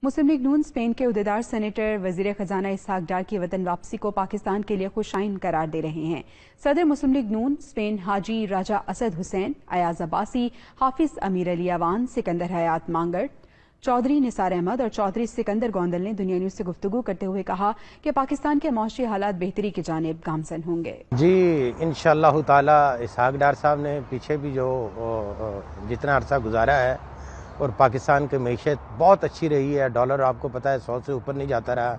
मुस्लिम league नून Spain के उहदेदार senator वजीर खजाना इसहाक डार की वतन वापसी को पाकिस्तान के लिए खुशाइन करार दे रहे हैं। सदर मुस्लिम लीग नून स्पेन हाजी राजा असद हुसैन, अयाज अब्बासी, हाफिज अमीर अली अवान, सिकंदर हयात मांगड़, चौधरी निसार अहमद और चौधरी सिकंदर गोंदल ने दुनिया न्यूज से गुफ्तगू करते हुए कहा कि पाकिस्तान के मौशी हालात बेहतरी की जानिब गामजन होंगे। जी इंशाअल्लाह ताला इसहाक डार साहब ने पीछे भी जो जितना अरसा गुजारा है और पाकिस्तान की मैशत बहुत अच्छी रही है। डॉलर आपको पता है 100 से ऊपर नहीं जाता रहा,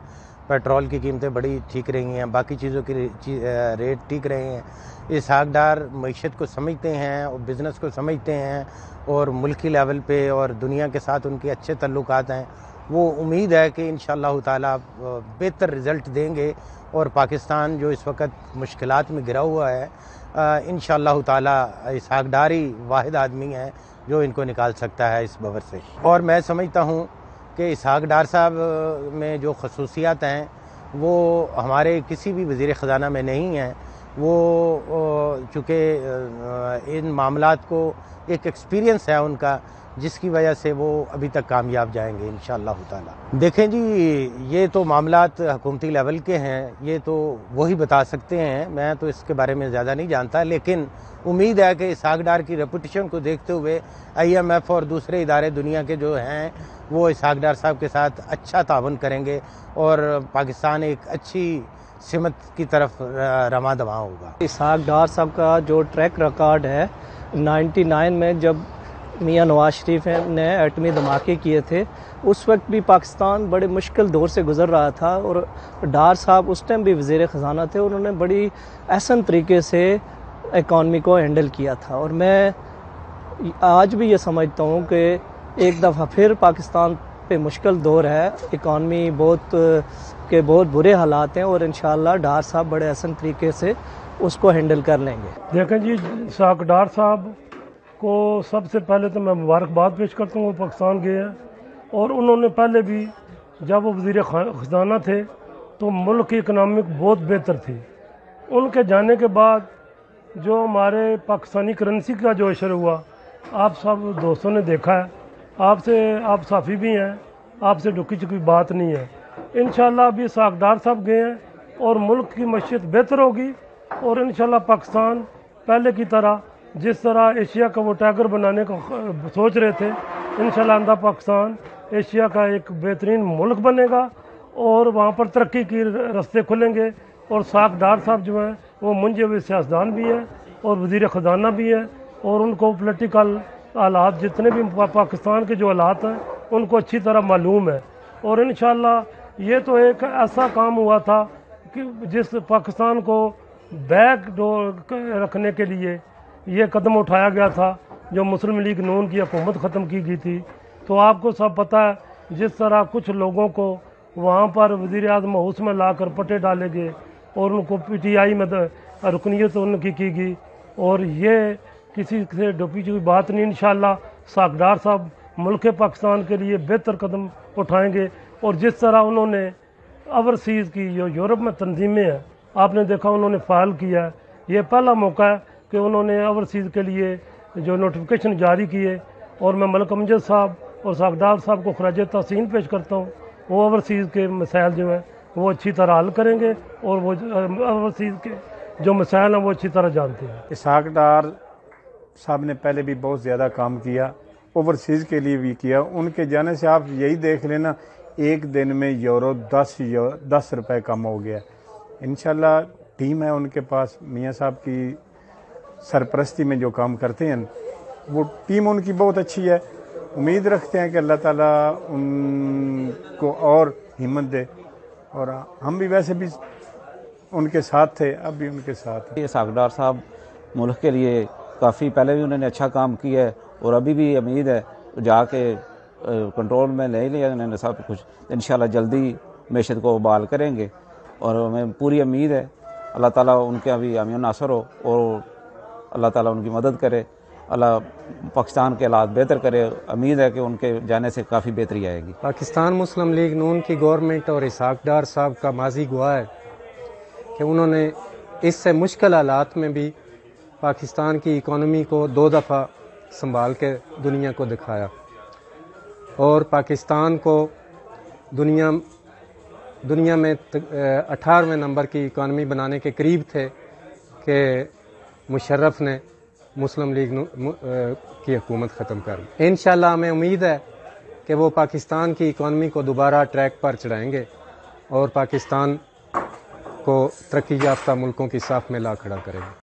पेट्रोल की कीमतें बड़ी ठीक रही हैं, बाकी चीज़ों की रेट ठीक रहे हैं। इसहाक डार मैशत को समझते हैं और बिज़नेस को समझते हैं और मुल्की लेवल पे और दुनिया के साथ उनके अच्छे तल्लुकात हैं। वो उम्मीद है कि इंशाअल्लाह ताला बेहतर रिज़ल्ट देंगे और पाकिस्तान जो इस वक्त मुश्किलात में गिरा हुआ है, इंशाअल्लाह ताला इसहाक डार ही वाहिद आदमी है जो इनको निकाल सकता है इस बवर से। और मैं समझता हूँ कि इसहाक डार साहब में जो खसूसियात हैं वो हमारे किसी भी वज़ीर ख़ज़ाना में नहीं हैं। वो चूँकि इन मामलात को एक एक्सपीरियंस है उनका, जिसकी वजह से वो अभी तक कामयाब जाएंगे इंशाअल्लाह ताला। देखें जी, ये तो मामलात हुकूमती लेवल के हैं, ये तो वही बता सकते हैं, मैं तो इसके बारे में ज़्यादा नहीं जानता। लेकिन उम्मीद है कि इसहाक डार की रेपुटेशन को देखते हुए IMF और दूसरे इदारे दुनिया के जो हैं वो इसहाक डार साहब के साथ अच्छा तावन करेंगे और पाकिस्तान एक अच्छी सिमत की तरफ रमा दमा होगा। इसहाक डार साहब का जो ट्रैक रिकॉर्ड है, 99 में जब मियां नवाज शरीफ ने एटमी धमाके किए थे, उस वक्त भी पाकिस्तान बड़े मुश्किल दौर से गुजर रहा था और डार साहब उस टाइम भी वज़ीर ख़ज़ाना थे। उन्होंने बड़ी आसान तरीके से इकॉनमी को हैंडल किया था और मैं आज भी ये समझता हूँ कि एक दफ़ा फिर पाकिस्तान पे मुश्किल दौर है, इकॉनमी बहुत बुरे हालात हैं और इंशाअल्लाह डार साहब बड़े आसान तरीके से उसको हैंडल कर लेंगे। देखें जी, इसहाक डार साहब को सबसे पहले तो मैं मुबारकबाद पेश करता हूँ। वो पाकिस्तान गए हैं और उन्होंने पहले भी जब वो वज़ीर ख़ज़ाना थे तो मुल्क की इकनॉमिक बहुत बेहतर थी। उनके जाने के बाद जो हमारे पाकिस्तानी करेंसी का जो असर हुआ, आप सब दोस्तों ने देखा है, आप साफ़ी भी हैं, आपसे ढुकी चुकी बात नहीं है। इंशाअल्लाह अभी इसहाक डार साहब गए हैं और मुल्क की मईशत बेहतर होगी और इंशाअल्लाह पाकिस्तान पहले की तरह जिस तरह एशिया का वो टाइगर बनाने का सोच रहे थे, इंशाअल्लाह आइंदा पाकिस्तान एशिया का एक बेहतरीन मुल्क बनेगा और वहाँ पर तरक्की की रास्ते खुलेंगे। और इसहाक डार साहब जो हैं वो मुंजे हुए सियासतदान भी हैं और वज़ीर ख़ज़ाना भी हैं और उनको पॉलिटिकल हालात जितने भी पाकिस्तान के जो हालात हैं उनको अच्छी तरह मालूम है। और इंशाअल्लाह ये तो एक ऐसा काम हुआ था कि जिस पाकिस्तान को बैक डोर रखने के लिए ये कदम उठाया गया था, जो मुस्लिम लीग नून की हुकूमत ख़त्म की गई थी। तो आपको सब पता है जिस तरह कुछ लोगों को वहाँ पर वज़ीर आज़म हाउस में लाकर पट्टे डाले गए और उनको PTI में रुकनीत उनकी की गई और ये किसी से डुपी हुई बात नहीं। इंशाअल्लाह इसहाक डार साहब मुल्क पाकिस्तान के लिए बेहतर कदम उठाएंगे। और जिस तरह उन्होंने ओवरसीज़ की जो यूरोप में तंजीमें हैं, आपने देखा उन्होंने फ़ाइल किया है, ये पहला मौका है कि उन्होंने ओवरसीज़ के लिए जो नोटिफिकेशन जारी किए और मैं मलिक अमजद साहब और इसहाक डार साहब को खराज तहसीन पेश करता हूँ। वो ओवरसीज़ के मसाइल जो हैं वो अच्छी तरह हल करेंगे और वो ओवरसीज़ के जो मसाइल हैं वो अच्छी तरह जानते हैं। इसहाक डार साहब ने पहले भी बहुत ज़्यादा काम किया, ओवरसीज़ के लिए भी किया। उनके जाने से आप यही देख लेना, एक दिन में यूरो 10 रुपये कम हो गया। इंशाल्लाह टीम है उनके पास, मियाँ साहब की सरपरस्ती में जो काम करते हैं वो टीम उनकी बहुत अच्छी है। उम्मीद रखते हैं कि अल्लाह ताला उनको और हिम्मत दे और हम भी वैसे भी उनके साथ थे, अब भी उनके साथ हैं। इसहाक डार साहब मुल्क के लिए काफ़ी पहले भी उन्होंने अच्छा काम किया है और अभी भी उम्मीद है जाके कंट्रोल में ले लिया उन्होंने सब कुछ। इंशाल्लाह जल्दी मैशत को बहाल करेंगे और हमें पूरी उम्मीद है अल्लाह ताला उनके अभी अमीन नासर हो और अल्लाह ताला उनकी मदद करे, अल्लाह पाकिस्तान के हालात बेहतर करे। उम्मीद है कि उनके जाने से काफ़ी बेहतरी आएगी। पाकिस्तान मुस्लिम लीग नून की गवर्नमेंट और इसहाक डार साहब का माजी गवाह है कि उन्होंने इससे मुश्किल हालात में भी पाकिस्तान की इकॉनमी को 2 दफ़ा संभाल के दुनिया को दिखाया और पाकिस्तान को دنیا میں 18ویں نمبر کی اکانومی بنانے کے قریب تھے کہ مشرف نے مسلم لیگ کی حکومت ختم کر دی۔ انشاءاللہ ہمیں امید ہے کہ وہ پاکستان کی اکانومی کو دوبارہ ٹریک پر چڑھائیں گے اور پاکستان کو ترقی یافتہ ملکوں کی صف میں لا کھڑا کریں گے۔